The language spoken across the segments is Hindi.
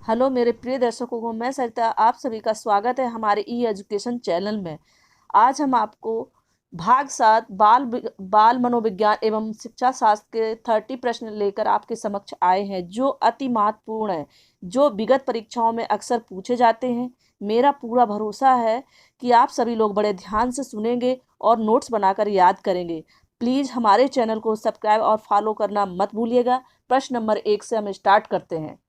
हेलो मेरे प्रिय दर्शकों को, मैं सरिता, आप सभी का स्वागत है हमारे ई एजुकेशन चैनल में। आज हम आपको भाग 7 बाल मनोविज्ञान एवं शिक्षा शास्त्र के 30 प्रश्न लेकर आपके समक्ष आए हैं, जो अति महत्वपूर्ण है, जो विगत परीक्षाओं में अक्सर पूछे जाते हैं। मेरा पूरा भरोसा है कि आप सभी लोग बड़े ध्यान से सुनेंगे और नोट्स बनाकर याद करेंगे। प्लीज़ हमारे चैनल को सब्सक्राइब और फॉलो करना मत भूलिएगा। प्रश्न नंबर 1 से हम स्टार्ट करते हैं।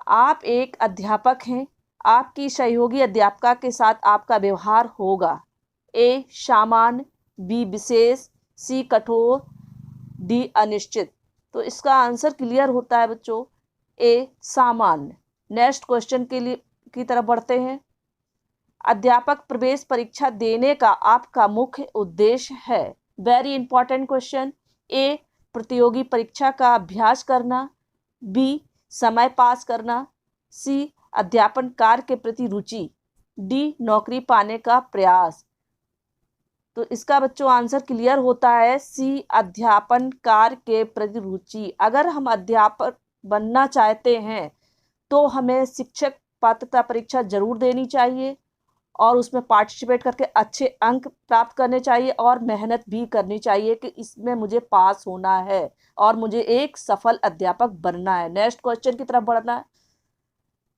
आप एक अध्यापक हैं। आपकी सहयोगी अध्यापिका के साथ आपका व्यवहार होगा। ए सामान्य, बी विशेष, सी कठोर, डी अनिश्चित। तो इसका आंसर क्लियर होता है बच्चों, ए सामान्य। नेक्स्ट क्वेश्चन के लिए की तरफ बढ़ते हैं। अध्यापक प्रवेश परीक्षा देने का आपका मुख्य उद्देश्य है। Very important question. ए प्रतियोगी परीक्षा का अभ्यास करना, बी समय पास करना, सी अध्यापन कार्य के प्रति रुचि, डी नौकरी पाने का प्रयास। तो इसका बच्चों आंसर क्लियर होता है, सी अध्यापन कार्य के प्रति रुचि। अगर हम अध्यापक बनना चाहते हैं तो हमें शिक्षक पात्रता परीक्षा जरूर देनी चाहिए और उसमें पार्टिसिपेट करके अच्छे अंक प्राप्त करने चाहिए और मेहनत भी करनी चाहिए कि इसमें मुझे पास होना है और मुझे एक सफल अध्यापक बनना है। नेक्स्ट क्वेश्चन की तरफ बढ़ना है।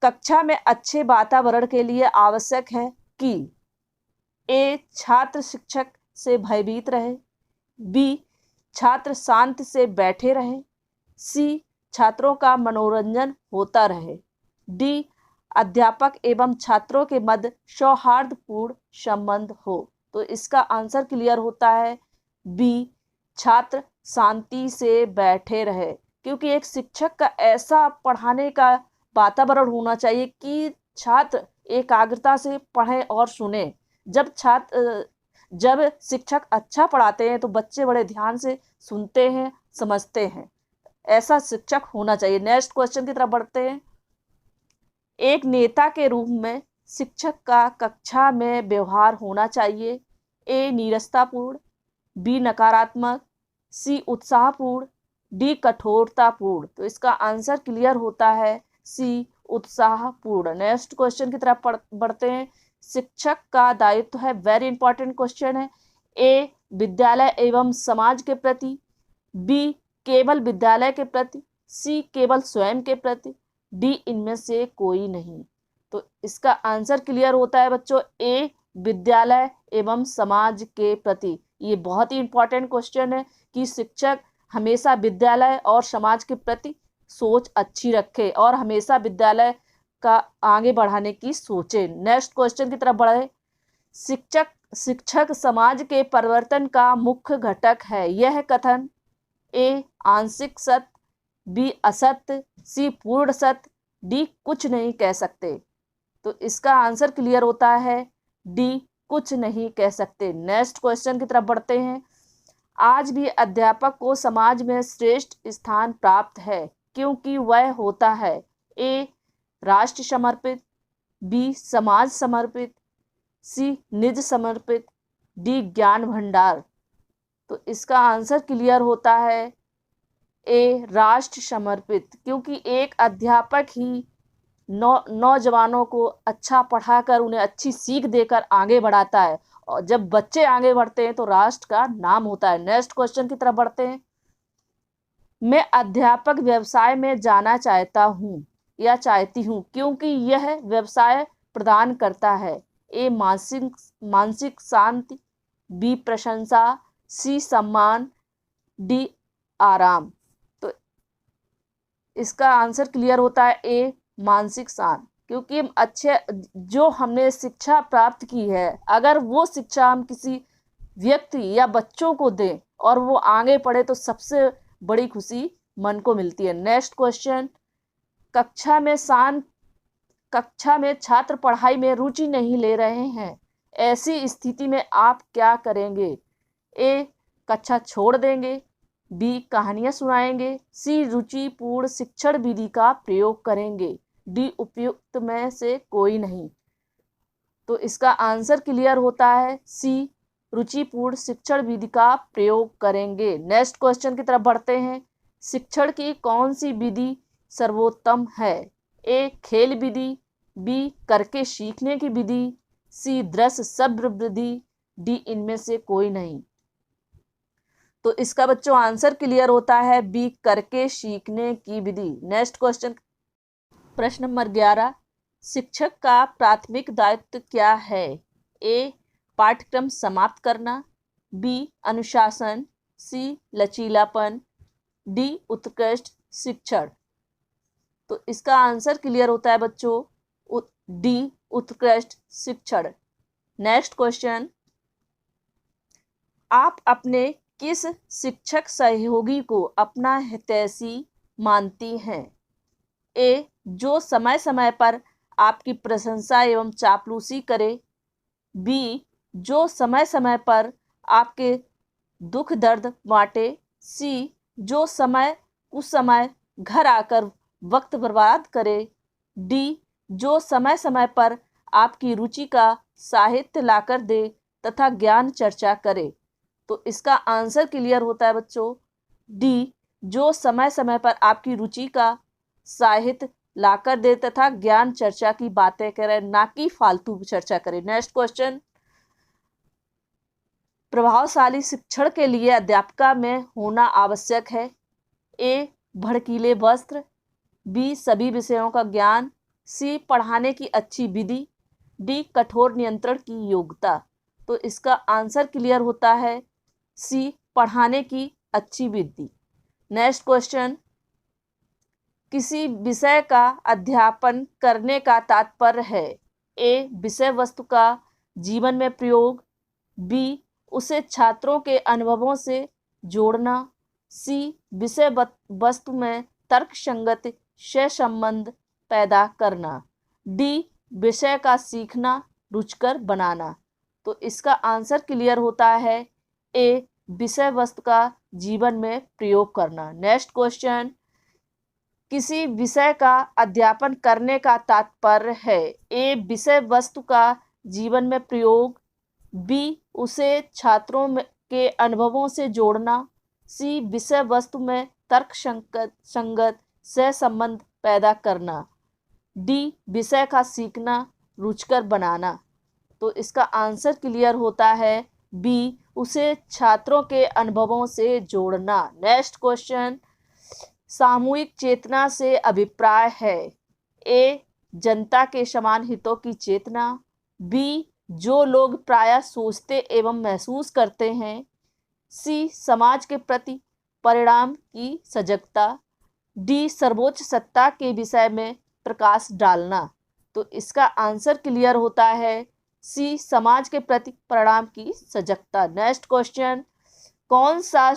कक्षा में अच्छे वातावरण के लिए आवश्यक है कि ए छात्र शिक्षक से भयभीत रहे, बी छात्र शांत से बैठे रहे, सी छात्रों का मनोरंजन होता रहे, डी अध्यापक एवं छात्रों के मध्य सौहार्दपूर्ण संबंध हो। तो इसका आंसर क्लियर होता है, बी छात्र शांति से बैठे रहे। क्योंकि एक शिक्षक का ऐसा पढ़ाने का वातावरण होना चाहिए कि छात्र एकाग्रता से पढ़ें और सुने। जब शिक्षक अच्छा पढ़ाते हैं तो बच्चे बड़े ध्यान से सुनते हैं, समझते हैं। ऐसा शिक्षक होना चाहिए। नेक्स्ट क्वेश्चन की तरफ बढ़ते हैं। एक नेता के रूप में शिक्षक का कक्षा में व्यवहार होना चाहिए। ए नीरसतापूर्ण, बी नकारात्मक, सी उत्साहपूर्ण, डी कठोरतापूर्ण। तो इसका आंसर क्लियर होता है, सी उत्साहपूर्ण। नेक्स्ट क्वेश्चन की तरफ बढ़ते हैं। शिक्षक का दायित्व है, वेरी इंपॉर्टेंट क्वेश्चन है, ए विद्यालय एवं समाज के प्रति, बी केवल विद्यालय के प्रति, सी केवल स्वयं के प्रति, डी इनमें से कोई नहीं। तो इसका आंसर क्लियर होता है बच्चों, ए विद्यालय एवं समाज के प्रति। ये बहुत ही इंपॉर्टेंट क्वेश्चन है कि शिक्षक हमेशा विद्यालय और समाज के प्रति सोच अच्छी रखे और हमेशा विद्यालय का आगे बढ़ाने की सोचे। नेक्स्ट क्वेश्चन की तरफ बढ़े। शिक्षक समाज के परिवर्तन का मुख्य घटक है। यह कथन ए आंशिक सत्य, बी असत्य, सी पूर्ण सत्य, डी कुछ नहीं कह सकते। तो इसका आंसर क्लियर होता है, डी कुछ नहीं कह सकते। नेक्स्ट क्वेश्चन की तरफ बढ़ते हैं। आज भी अध्यापक को समाज में श्रेष्ठ स्थान प्राप्त है क्योंकि वह होता है, ए राष्ट्र समर्पित, बी समाज समर्पित, सी निज समर्पित, डी ज्ञान भंडार। तो इसका आंसर क्लियर होता है, ए राष्ट्र समर्पित। क्योंकि एक अध्यापक ही नौजवानों को अच्छा पढ़ाकर उन्हें अच्छी सीख देकर आगे बढ़ाता है और जब बच्चे आगे बढ़ते हैं तो राष्ट्र का नाम होता है। नेक्स्ट क्वेश्चन की तरफ बढ़ते हैं। मैं अध्यापक व्यवसाय में जाना चाहता हूँ या चाहती हूँ क्योंकि यह व्यवसाय प्रदान करता है। ए मानसिक शांति, बी प्रशंसा, सी सम्मान, डी आराम। तो इसका आंसर क्लियर होता है, ए मानसिक शांति। क्योंकि जो हमने शिक्षा प्राप्त की है, अगर वो शिक्षा हम किसी व्यक्ति या बच्चों को दें और वो आगे पढ़े तो सबसे बड़ी खुशी मन को मिलती है। Next question. कक्षा में छात्र पढ़ाई में रुचि नहीं ले रहे हैं, ऐसी स्थिति में आप क्या करेंगे? ए कक्षा छोड़ देंगे, बी कहानियां सुनाएंगे, सी रुचिपूर्ण शिक्षण विधि का प्रयोग करेंगे, डी उपयुक्त में से कोई नहीं। तो इसका आंसर क्लियर होता है, सी रुचिपूर्ण शिक्षण विधि का प्रयोग करेंगे। नेक्स्ट क्वेश्चन की तरफ बढ़ते हैं। शिक्षण की कौन सी विधि सर्वोत्तम है? ए खेल विधि, बी करके सीखने की विधि, सी दृश्य शब्द वृद्धि, डी इनमें से कोई नहीं। तो इसका बच्चों आंसर क्लियर होता है बी करके सीखने की विधि। नेक्स्ट क्वेश्चन, प्रश्न नंबर 11, शिक्षक का प्राथमिक दायित्व क्या है? ए पाठ्यक्रम समाप्त करना, बी अनुशासन, सी लचीलापन, डी उत्कृष्ट शिक्षण। तो इसका आंसर क्लियर होता है बच्चों डी उत्कृष्ट शिक्षण। नेक्स्ट क्वेश्चन, आप अपने किस शिक्षक सहयोगी को अपना हितैषी मानती हैं? ए जो समय समय पर आपकी प्रशंसा एवं चापलूसी करे, बी जो समय समय पर आपके दुख दर्द बांटे, सी जो समय कुछ समय घर आकर वक्त बर्बाद करे, डी जो समय समय पर आपकी रुचि का साहित्य लाकर दे तथा ज्ञान चर्चा करे। तो इसका आंसर क्लियर होता है बच्चों डी जो समय समय पर आपकी रुचि का साहित्य लाकर दे तथा ज्ञान चर्चा की बातें करे, ना कि फालतू चर्चा करे। नेक्स्ट क्वेश्चन, प्रभावशाली शिक्षण के लिए अध्यापिका में होना आवश्यक है। ए भड़कीले वस्त्र, बी सभी विषयों का ज्ञान, सी पढ़ाने की अच्छी विधि, डी कठोर नियंत्रण की योग्यता। तो इसका आंसर क्लियर होता है सी पढ़ाने की अच्छी विधि। नेक्स्ट क्वेश्चन, किसी विषय का अध्यापन करने का तात्पर्य है। ए विषय वस्तु का जीवन में प्रयोग, बी उसे छात्रों के अनुभवों से जोड़ना, सी विषय वस्तु में तर्क संगत सहसंबंध पैदा करना, डी विषय का सीखना रुचिकर बनाना। तो इसका आंसर क्लियर होता है ए विषय वस्तु का जीवन में प्रयोग करना। नेक्स्ट क्वेश्चन, किसी विषय का अध्यापन करने का तात्पर्य है। ए विषय वस्तु का जीवन में प्रयोग, बी उसे छात्रों के अनुभवों से जोड़ना, सी विषय वस्तु में तर्क संगत सहसंबंध पैदा करना, डी विषय का सीखना रुचिकर बनाना। तो इसका आंसर क्लियर होता है बी उसे छात्रों के अनुभवों से जोड़ना। नेक्स्ट क्वेश्चन, सामूहिक चेतना से अभिप्राय है। ए जनता के समान हितों की चेतना, बी जो लोग प्रायः सोचते एवं महसूस करते हैं, सी समाज के प्रति परिणाम की सजगता, डी सर्वोच्च सत्ता के विषय में प्रकाश डालना। तो इसका आंसर क्लियर होता है सी समाज के प्रति परिणाम की सजगता। नेक्स्ट क्वेश्चन, कौन सा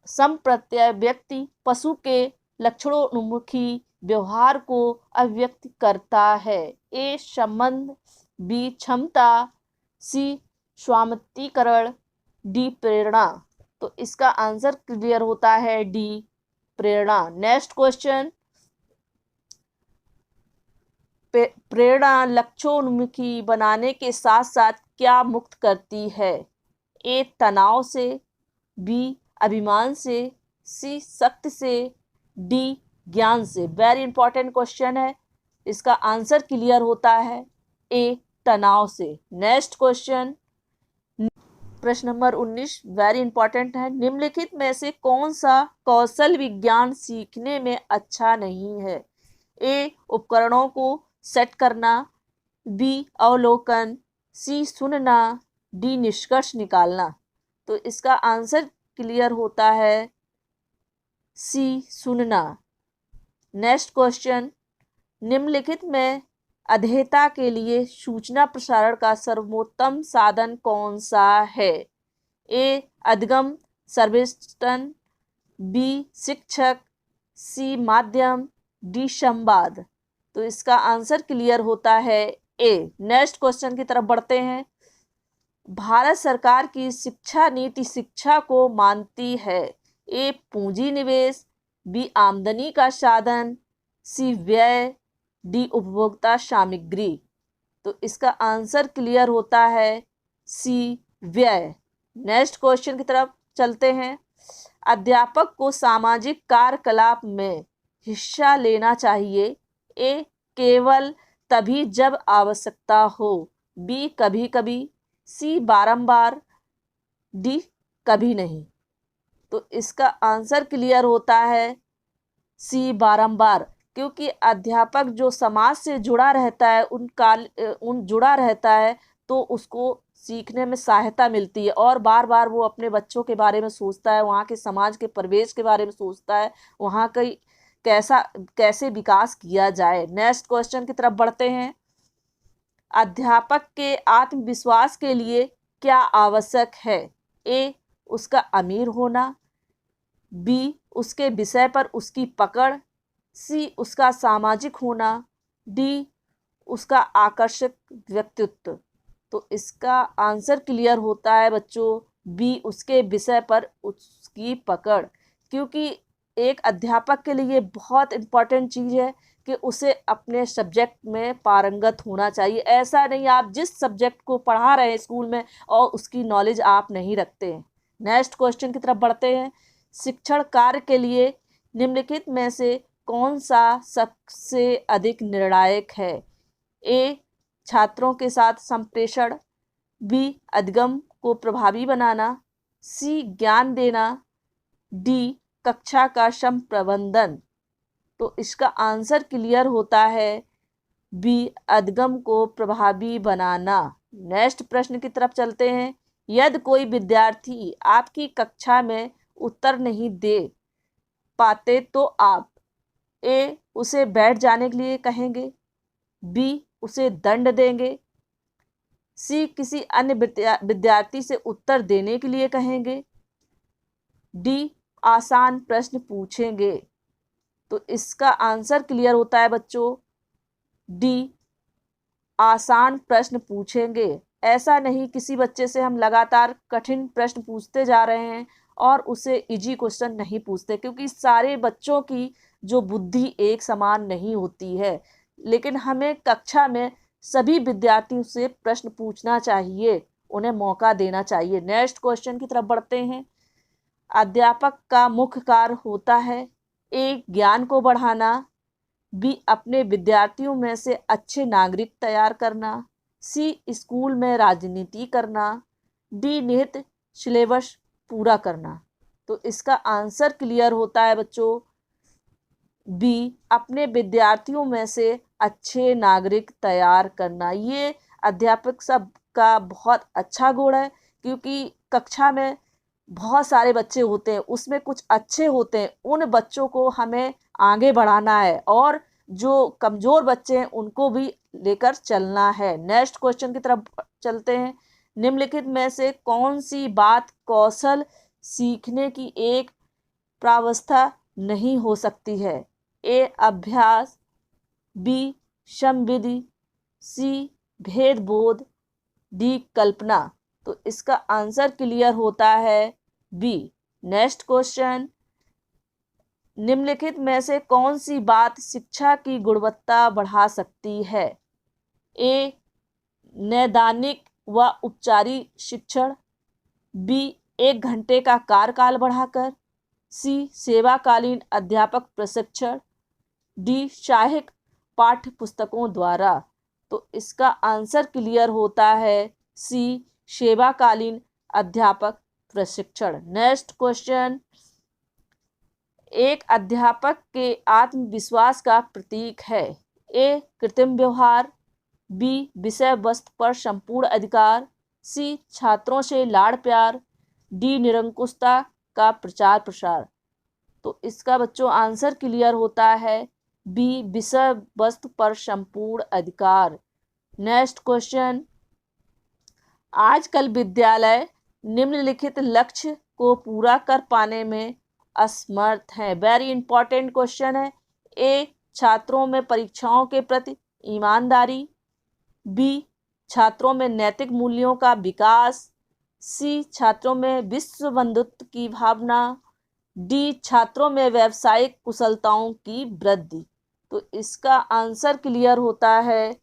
संप्रत्यय व्यक्ति पशु के लक्षणोन्मुखी व्यवहार को अभिव्यक्त करता है। ए संबंध, बी क्षमता, सी स्वामित्वीकरण, डी प्रेरणा। तो इसका आंसर क्लियर होता है डी प्रेरणा। नेक्स्ट क्वेश्चन, प्रेरणा लक्ष्योन्मुखी बनाने के साथ साथ क्या मुक्त करती है। ए तनाव से, बी अभिमान से, सी शक्ति से, डी ज्ञान से। वेरी इंपॉर्टेंट क्वेश्चन है, इसका आंसर क्लियर होता है ए तनाव से। नेक्स्ट क्वेश्चन, प्रश्न नंबर 19 वेरी इंपॉर्टेंट है। निम्नलिखित में से कौन सा कौशल विज्ञान सीखने में अच्छा नहीं है। ए उपकरणों को सेट करना, बी अवलोकन, सी सुनना, डी निष्कर्ष निकालना। तो इसका आंसर क्लियर होता है सी सुनना। नेक्स्ट क्वेश्चन, निम्नलिखित में अध्येता के लिए सूचना प्रसारण का सर्वोत्तम साधन कौन सा है। ए अधिगम सर्वेक्षण, बी शिक्षक, सी माध्यम, डी संवाद। तो इसका आंसर क्लियर होता है ए। नेक्स्ट क्वेश्चन की तरफ बढ़ते हैं। भारत सरकार की शिक्षा नीति शिक्षा को मानती है। ए पूंजी निवेश, बी आमदनी का साधन, सी व्यय, डी उपभोक्ता सामग्री। तो इसका आंसर क्लियर होता है सी व्यय। नेक्स्ट क्वेश्चन की तरफ चलते हैं। अध्यापक को सामाजिक कार्यकलाप में हिस्सा लेना चाहिए। ए केवल तभी जब आवश्यकता हो, बी कभी कभी, सी बारंबार, डी कभी नहीं। तो इसका आंसर क्लियर होता है सी बारंबार, क्योंकि अध्यापक जो समाज से जुड़ा रहता है उन जुड़ा रहता है तो उसको सीखने में सहायता मिलती है और बार बार वो अपने बच्चों के बारे में सोचता है, वहाँ के समाज के परिवेश के बारे में सोचता है, वहाँ कई कैसे विकास किया जाए। नेक्स्ट क्वेश्चन की तरफ बढ़ते हैं। अध्यापक के आत्मविश्वास के लिए क्या आवश्यक है? ए उसका अमीर होना, बी उसके विषय पर उसकी पकड़, सी उसका सामाजिक होना, डी उसका आकर्षक व्यक्तित्व। तो इसका आंसर क्लियर होता है बच्चों बी उसके विषय पर उसकी पकड़, क्योंकि एक अध्यापक के लिए बहुत इम्पोर्टेंट चीज़ है कि उसे अपने सब्जेक्ट में पारंगत होना चाहिए। ऐसा नहीं आप जिस सब्जेक्ट को पढ़ा रहे हैं स्कूल में और उसकी नॉलेज आप नहीं रखते हैं। नेक्स्ट क्वेश्चन की तरफ बढ़ते हैं। शिक्षण कार्य के लिए निम्नलिखित में से कौन सा सबसे अधिक निर्णायक है? ए छात्रों के साथ संप्रेषण, बी अधिगम को प्रभावी बनाना, सी ज्ञान देना, डी कक्षा का सम प्रबंधन। तो इसका आंसर क्लियर होता है बी अधिगम को प्रभावी बनाना। नेक्स्ट प्रश्न की तरफ चलते हैं। यदि कोई विद्यार्थी आपकी कक्षा में उत्तर नहीं दे पाते तो आप ए उसे बैठ जाने के लिए कहेंगे, बी उसे दंड देंगे, सी किसी अन्य विद्यार्थी से उत्तर देने के लिए कहेंगे, डी आसान प्रश्न पूछेंगे। तो इसका आंसर क्लियर होता है बच्चों डी आसान प्रश्न पूछेंगे। ऐसा नहीं किसी बच्चे से हम लगातार कठिन प्रश्न पूछते जा रहे हैं और उसे इजी क्वेश्चन नहीं पूछते, क्योंकि सारे बच्चों की जो बुद्धि एक समान नहीं होती है। लेकिन हमें कक्षा में सभी विद्यार्थियों से प्रश्न पूछना चाहिए, उन्हें मौका देना चाहिए। नेक्स्ट क्वेश्चन की तरफ बढ़ते हैं। अध्यापक का मुख्य कार्य होता है ए ज्ञान को बढ़ाना, बी अपने विद्यार्थियों में से अच्छे नागरिक तैयार करना, सी स्कूल में राजनीति करना, डी निहित सिलेबस पूरा करना। तो इसका आंसर क्लियर होता है बच्चों बी अपने विद्यार्थियों में से अच्छे नागरिक तैयार करना। ये अध्यापक सब का बहुत अच्छा गुण है, क्योंकि कक्षा में बहुत सारे बच्चे होते हैं, उसमें कुछ अच्छे होते हैं, उन बच्चों को हमें आगे बढ़ाना है और जो कमज़ोर बच्चे हैं उनको भी लेकर चलना है। नेक्स्ट क्वेश्चन की तरफ चलते हैं। निम्नलिखित में से कौन सी बात कौशल सीखने की एक प्रावस्था नहीं हो सकती है? ए अभ्यास, बी समविधि, सी भेद बोध, डी कल्पना। तो इसका आंसर क्लियर होता है बी। Next question. निम्नलिखित में से कौन सी बात शिक्षा की गुणवत्ता बढ़ा सकती है? ए नैदानिक व उपचारी शिक्षण, बी 1 घंटे का कार्यकाल बढ़ाकर, सी सेवाकालीन अध्यापक प्रशिक्षण, डी सहायक पाठ्य पुस्तकों द्वारा। तो इसका आंसर क्लियर होता है सी सेवाकालीन अध्यापक प्रशिक्षण। Next question. एक अध्यापक के आत्मविश्वास का प्रतीक है? ए कृत्रिम व्यवहार, बी विषय वस्तु पर संपूर्ण अधिकार, सी छात्रों से लाड़ प्यार, डी निरंकुशता का प्रचार प्रसार। तो इसका बच्चों आंसर क्लियर होता है बी विषय वस्तु पर संपूर्ण अधिकार। Next question. आजकल विद्यालय निम्नलिखित लक्ष्य को पूरा कर पाने में असमर्थ है। वेरी इंपॉर्टेंट क्वेश्चन है। ए छात्रों में परीक्षाओं के प्रति ईमानदारी, बी छात्रों में नैतिक मूल्यों का विकास, सी छात्रों में विश्व बंधुत्व की भावना, डी छात्रों में व्यावसायिक कुशलताओं की वृद्धि। तो इसका आंसर क्लियर होता है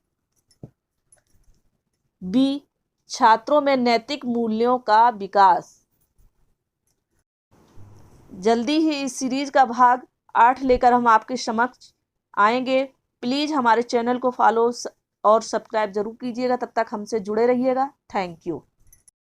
बी छात्रों में नैतिक मूल्यों का विकास। जल्दी ही इस सीरीज का भाग 8 लेकर हम आपके समक्ष आएंगे। प्लीज़ हमारे चैनल को फॉलो और सब्सक्राइब जरूर कीजिएगा। तब तक हमसे जुड़े रहिएगा। Thank you.